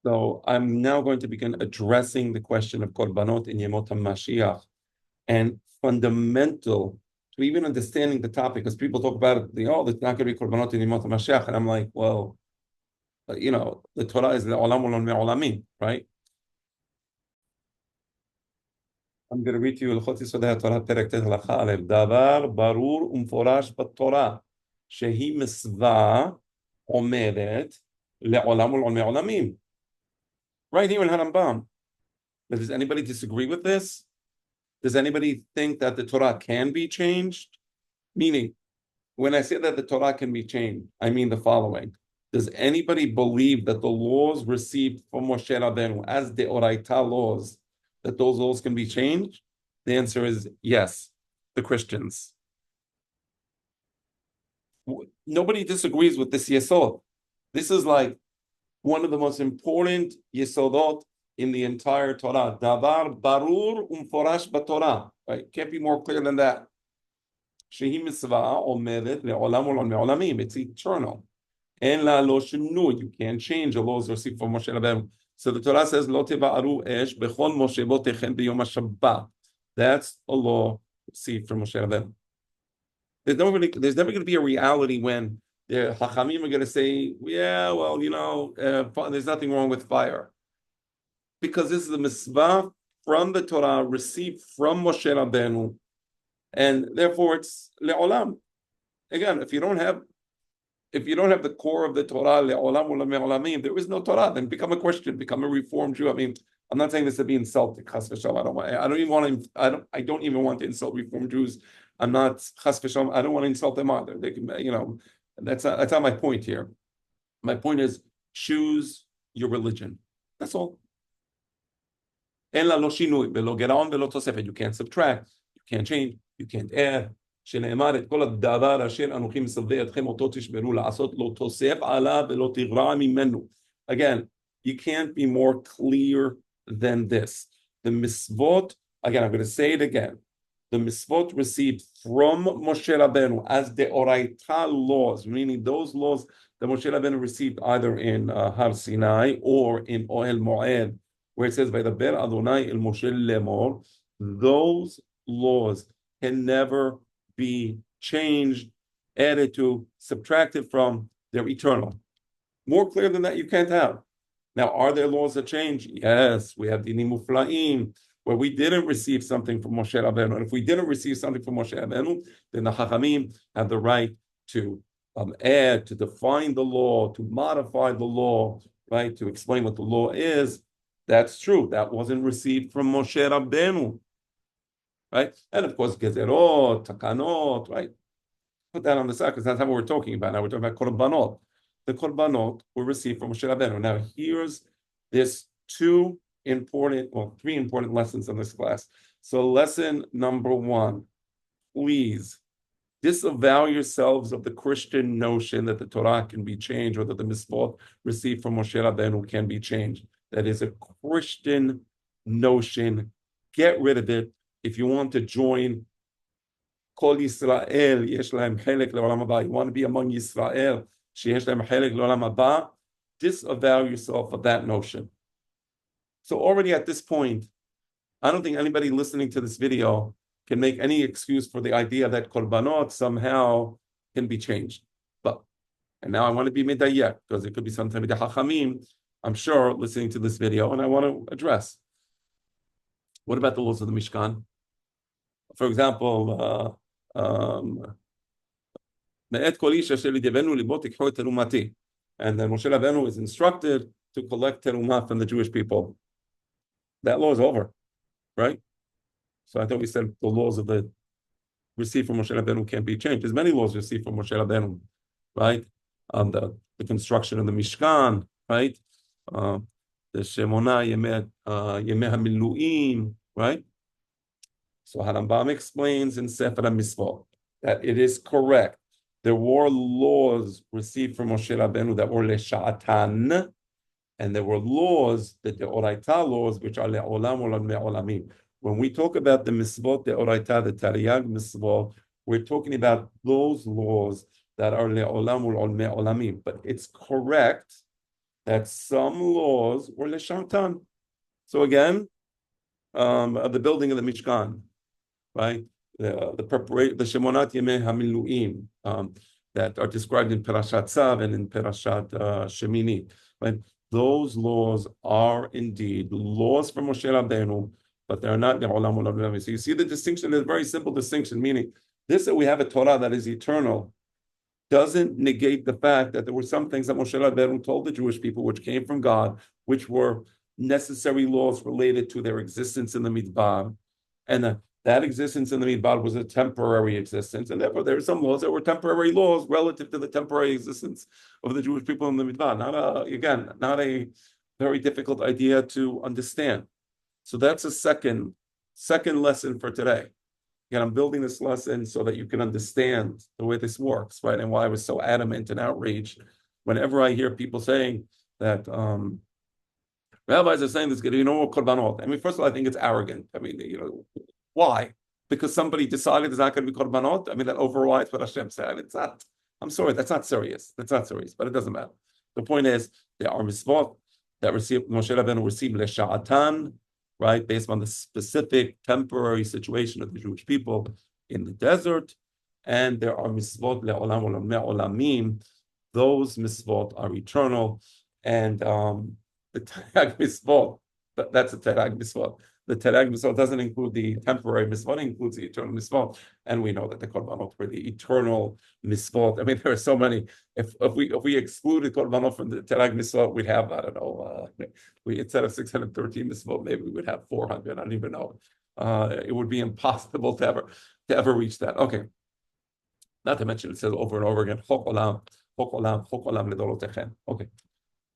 So I'm now going to begin addressing the question of Qorbanot in Yemot HaMashiach and fundamental to even understanding the topic, because people talk about it, it's not going to be Qorbanot in Yemot HaMashiach. And I'm like, well, the Torah is Le'olam Olam Me'olamim, right? I'm going to read to you הלכות יסודי התורה, פרק ט' הלכה א', דבר ברור ומפורש בתורה, שהיא מצווה עומדת לעולם ולעולמי עולמים. Right here in Harambam. But does anybody disagree with this? Does anybody think that the Torah can be changed? Meaning, when I say that the Torah can be changed, I mean the following. Does anybody believe that the laws received from Moshe Rabbeinu as the Oraita laws, that those laws can be changed? The answer is yes, the Christians. Nobody disagrees with this yesod. This is like one of the most important yesodot in the entire Torah. Davar barur umforash b'Torah. Right? Can't be more clear than that. Shehi mitzvah omedet le'olam olam me'olamim. It's eternal. En la lo shinu. You can't change the laws received from Moshe Rabbeinu. So the Torah says, Lo teva'aru esh bechol Moshe botechen b'yom HaShabbat. That's a law received from Moshe Rabbeinu. There's never going to be a reality when the Hachamim are going to say, yeah, well, there's nothing wrong with fire. Because this is a mitzvah from the Torah received from Moshe Rabbeinu, and therefore it's le'olam. Again, if you don't have the core of the Torah, le'olam u'lam me'olamim, there is no Torah. Then become a Christian, become a Reformed Jew. I mean, I'm not saying this to be insulting. Chas v'shalom. I don't even want to insult Reformed Jews. I'm not chas v'shalom. I don't want to insult them either. They can, that's not my point here. My point is choose your religion. That's all. You can't subtract, you can't change, you can't add. Again, you can't be more clear than this. The mitzvot, again, I'm going to say it again. The mitzvot received from Moshe Rabbeinu as the Oraita laws, meaning those laws that Moshe Rabbeinu received either in Har Sinai or in Ohel Moed, where it says, "Vaydaber Adonai el Moshe lemor," those laws can never be changed, added to, subtracted from. They're eternal. More clear than that, you can't have. Now, are there laws that change? Yes, we have Dinim Muflaim, where we didn't receive something from Moshe Rabbeinu. And if we didn't receive something from Moshe Rabbeinu, then the Chachamim have the right to add, to define the law, to modify the law, right, to explain what the law is. That's true. That wasn't received from Moshe Rabbeinu, right? And of course, Gezerot, Takanot, right? Put that on the side because that's not what we're talking about. Now we're talking about Qorbanot. The Qorbanot were received from Moshe Rabbeinu. Now there's three important lessons in this class. So lesson number one, please disavow yourselves of the Christian notion that the Torah can be changed or that the mitzvot received from Moshe Rabbeinu can be changed. That is a Christian notion. Get rid of it. If you want to join Kol Yisrael, Yesh Lahem Chelek Le'olam Haba, you want to be among Yisrael, Sheyesh Lahem Chelek Le'olam Haba, disavow yourself of that notion. So already at this point, I don't think anybody listening to this video can make any excuse for the idea that Qorbanot somehow can be changed. And now I want to be medayek, because it could be sometime with the Hachamim, I'm sure, listening to this video, and I want to address. What about the laws of the Mishkan? For example, and then Moshe Rabbeinu is instructed to collect terumah from the Jewish people. That law is over, right? So I thought we said the laws of the received from Moshe Rabbeinu can't be changed. There's many laws received from Moshe Rabbeinu, right? The construction of the Mishkan, right? The Shemona Yemeh HaMiluim, right? So Harambam explains in Sefer HaMisvot that it is correct. There were laws received from Moshe Rabbeinu that were le'sha'atan, and there were laws that the Oraita laws, which are le'olam olam me'olamim. When we talk about the misvot, the Oraita, the Tariyag misvot, we're talking about those laws that are le'olam olam me'olamim. But it's correct that some laws were leshartan. So again, the building of the Mishkan, right? The preparation, the Shemonat Yemei Hamiluim, that are described in Parashat Tzav and in Parashat Shemini, right? Those laws are indeed laws from Moshe Rabbeinu, but they're not Le'olam Olam. So you see the distinction, there's a very simple distinction, meaning this that we have a Torah that is eternal doesn't negate the fact that there were some things that Moshe Rabbeinu told the Jewish people, which came from God, which were necessary laws related to their existence in the Midbar, and that existence in the Midbar was a temporary existence, and therefore there are some laws that were temporary laws relative to the temporary existence of the Jewish people in the Midbar. Not a very difficult idea to understand. So that's a second lesson for today. Again, I'm building this lesson so that you can understand the way this works, right? And why I was so adamant and outraged whenever I hear people saying that rabbis are saying this, korbanot. I mean, first of all, I think it's arrogant. I mean, why? Because somebody decided there's not going to be korbanot. I mean, that overrides what Hashem said. It's not. I'm sorry, that's not serious. That's not serious, but it doesn't matter. The point is, there are mitzvot that Moshe Rabbeinu received l'sha'atan, right, based on the specific temporary situation of the Jewish people in the desert, and there are mitzvot le'olam olamim. Those mitzvot are eternal, and the terag mitzvot, that's a terag mitzvot. The terag mitzvot doesn't include the temporary mitzvot; it includes the eternal mitzvot, and we know that the korbanot were the eternal mitzvot. I mean, there are so many. If we excluded korbanot from the terag mitzvot, we'd have, I don't know, we instead of 613 mitzvot, maybe we would have 400. I don't even know. It would be impossible to ever reach that. Okay. Not to mention, it says over and over again, chok olam, chok olam, chok olam ledorotechem. Okay.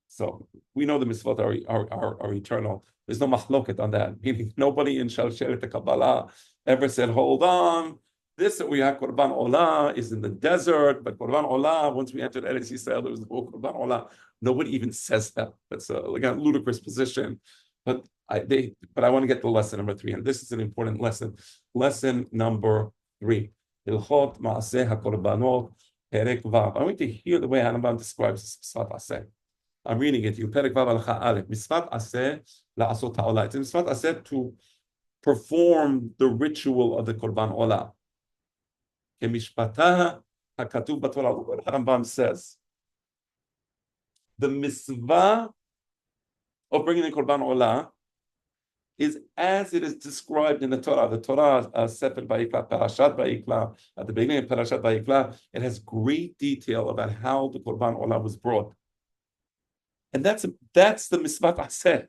So we know the mitzvot are eternal. There's no machloket on that. Meaning nobody in Shalshelet Kabbalah ever said, hold on, this that we have Korban Olah is in the desert, but Korban Olah, once we entered Eretz Yisrael, there was the book Korban Olah. Nobody even says that. That's like a ludicrous position. But I want to get to lesson number 3, and this is an important lesson. Lesson number 3. Ilchot Maaseh HaKorbanot Perek Vav. I want you to hear the way Hanambam describes this Misvat Aseh. I'm reading it to you. Perek Vav Alcha Aleph. Misvat Aseh La'asot HaOlah. It's a Misvat Aseh to perform the ritual of the Korban Olah. Kemishpatah HaKatuv B'Torah. Look what Hanambam says. The mitzvah of bringing the Korban Olah is as it is described in the Torah. The Torah, Sefer Vayikra, Parashat Vayikra, at the beginning of Parashat Vayikra, it has great detail about how the Korban Olah was brought. And that's the Misvat Aseh.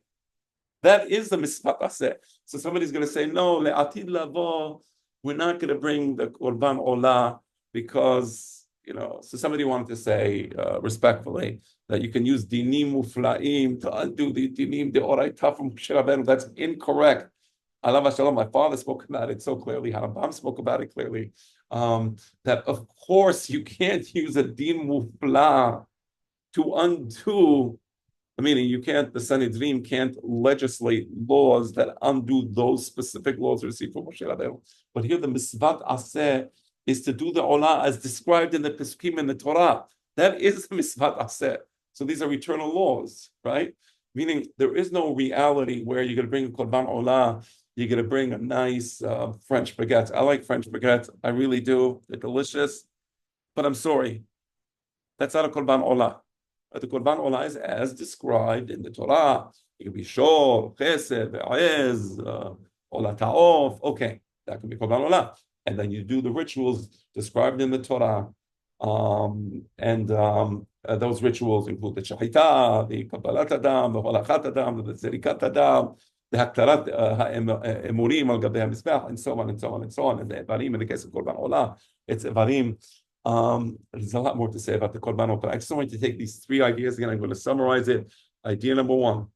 That is the Misvat Aseh. So somebody's going to say, no, Le'atid Lavo, we're not going to bring the Korban Olah because, so somebody wanted to say respectfully that you can use dinim muflaim to undo the dinim deoraita from Moshe Rabbeinu. That's incorrect. Alav Shalom, my father spoke about it so clearly. Harambam spoke about it clearly. That of course you can't use a din mufla to undo. Meaning the Sanhedrin can't legislate laws that undo those specific laws received from Moshe Rabbeinu. But here the Misvat Aseh is to do the Olah as described in the Pesukim in the Torah. That is the Misvat Aseh. So these are eternal laws, right? Meaning there is no reality where you're going to bring a Korban Olah, you're going to bring a nice French baguette. I like French baguettes. I really do. They're delicious. But I'm sorry. That's not a Korban Olah. The Korban Olah is as described in the Torah. It can be Shor, Chesed, Be'ez, Olah Ta'of. Okay, that can be Korban Olah. And then you do the rituals described in the Torah. Those rituals include the Shahita, the Kabbalat Adam, the Holachat Adam, the Zerikat Adam, the Haktarat Emurim al Gabei HaMizbech, and so on and so on and so on. And the Evarim, in the case of Korban Olah, it's Evarim. There's a lot more to say about the Korbanot, but I just want to take these 3 ideas again. I'm going to summarize it. Idea number 1.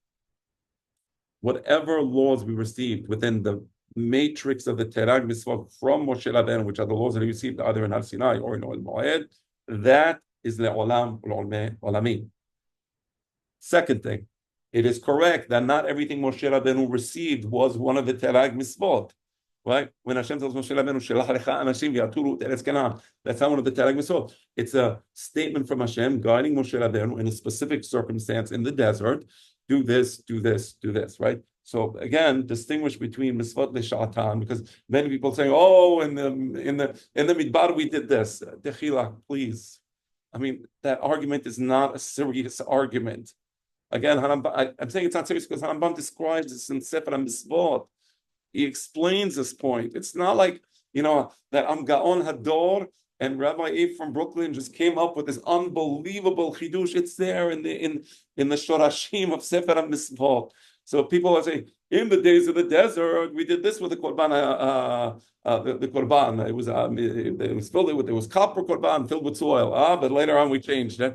Whatever laws we received within the matrix of the Terag Mitzvot from Moshe Rabbeinu, which are the laws that he received either in Har Sinai or in Oel Moed, that is le'olam olamim. Second thing, it is correct that not everything Moshe Rabbeinu received was one of the Terag Mitzvot. right? When Hashem tells Moshe Rabbeinu, "Shelach lecha anashim v'yaturu eretz Canaan," that's not one of the Tarek Mitzvot. It's a statement from Hashem guiding Moshe Rabbeinu in a specific circumstance in the desert. Do this, do this, do this, right? So again, distinguish between mitzvot l'sha'atan, because many people say, "Oh, in the midbar we did this." Dechila, please. I mean, that argument is not a serious argument. Again, I'm saying it's not serious because Harambam describes this in Sefer HaMitzvot. He explains this point. It's not like, that I'm Gaon Hador and Rabbi Abe from Brooklyn just came up with this unbelievable chidush. It's there in the Shorashim of Sefer HaMitzvot. So people are saying, in the days of the desert, we did this with the Korban, the Korban. It was filled with, it was copper Korban filled with soil. But later on we changed it.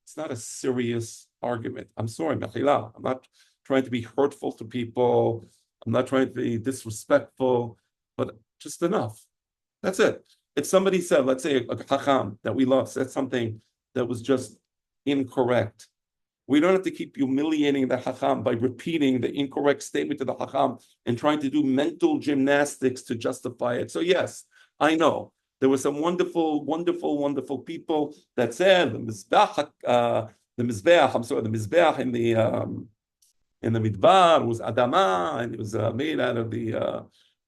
It's not a serious argument. I'm sorry, Mechila. I'm not trying to be hurtful to people. I'm not trying to be disrespectful, but just enough. That's it. If somebody said, let's say a Chacham that we love said something that was just incorrect, we don't have to keep humiliating the Chacham by repeating the incorrect statement to the Chacham and trying to do mental gymnastics to justify it. So yes, I know there were some wonderful, wonderful, wonderful people that said the Mizbeach in the Midbar was Adama, and it was made out of the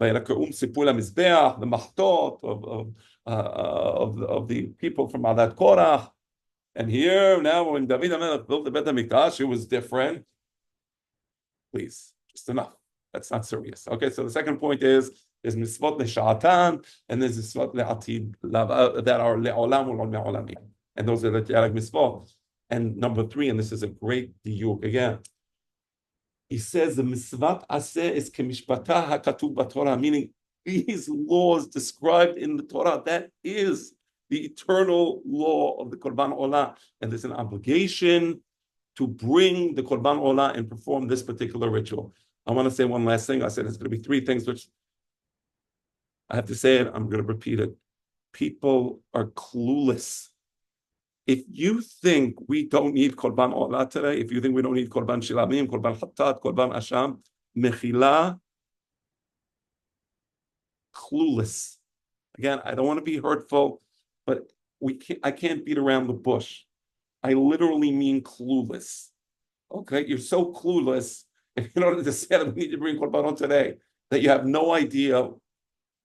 Mizbeach, the Machtot of the people from Adat Korach. And here, now, when David HaMelech built the Beit HaMikdash, it was different. Please, just enough. That's not serious. Okay, so the second point is, there's mitzvot le'sha'atan, and there's mitzvot le'atid, that are le'olam or le'olamim. And those are the Tiarek mitzvot. And number 3, and this is a great diuk again, he says the mitzvat aseh is kemishpatah hakatuv b'Torah, meaning these laws described in the Torah, that is the eternal law of the Korban Olah. And there's an obligation to bring the Korban Olah and perform this particular ritual. I want to say one last thing. I said it's going to be 3 things, which I have to say it, I'm going to repeat it. People are clueless. If you think we don't need Korban Olah today, if you think we don't need Korban Shilamim, Korban Hatat, Korban Asham, Mechila, clueless. Again, I don't want to be hurtful, but I can't beat around the bush. I literally mean clueless. Okay, you're so clueless if in order to say that we need to bring Korbanot today, that you have no idea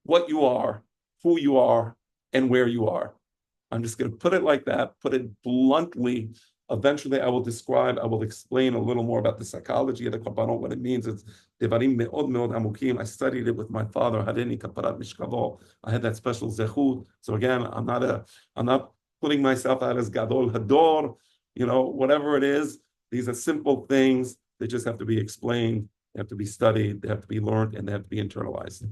what you are, who you are, and where you are. I'm just going to put it like that, put it bluntly. Eventually, I will explain a little more about the psychology of the Qorbanot, what it means. It's Devarim me'od me'od amukim. I studied it with my father, Harini Kaparat Mishkavo. I had that special zechut. So again, I'm not putting myself out as Gadol Hador, whatever it is. These are simple things. They just have to be explained. They have to be studied. They have to be learned, and they have to be internalized.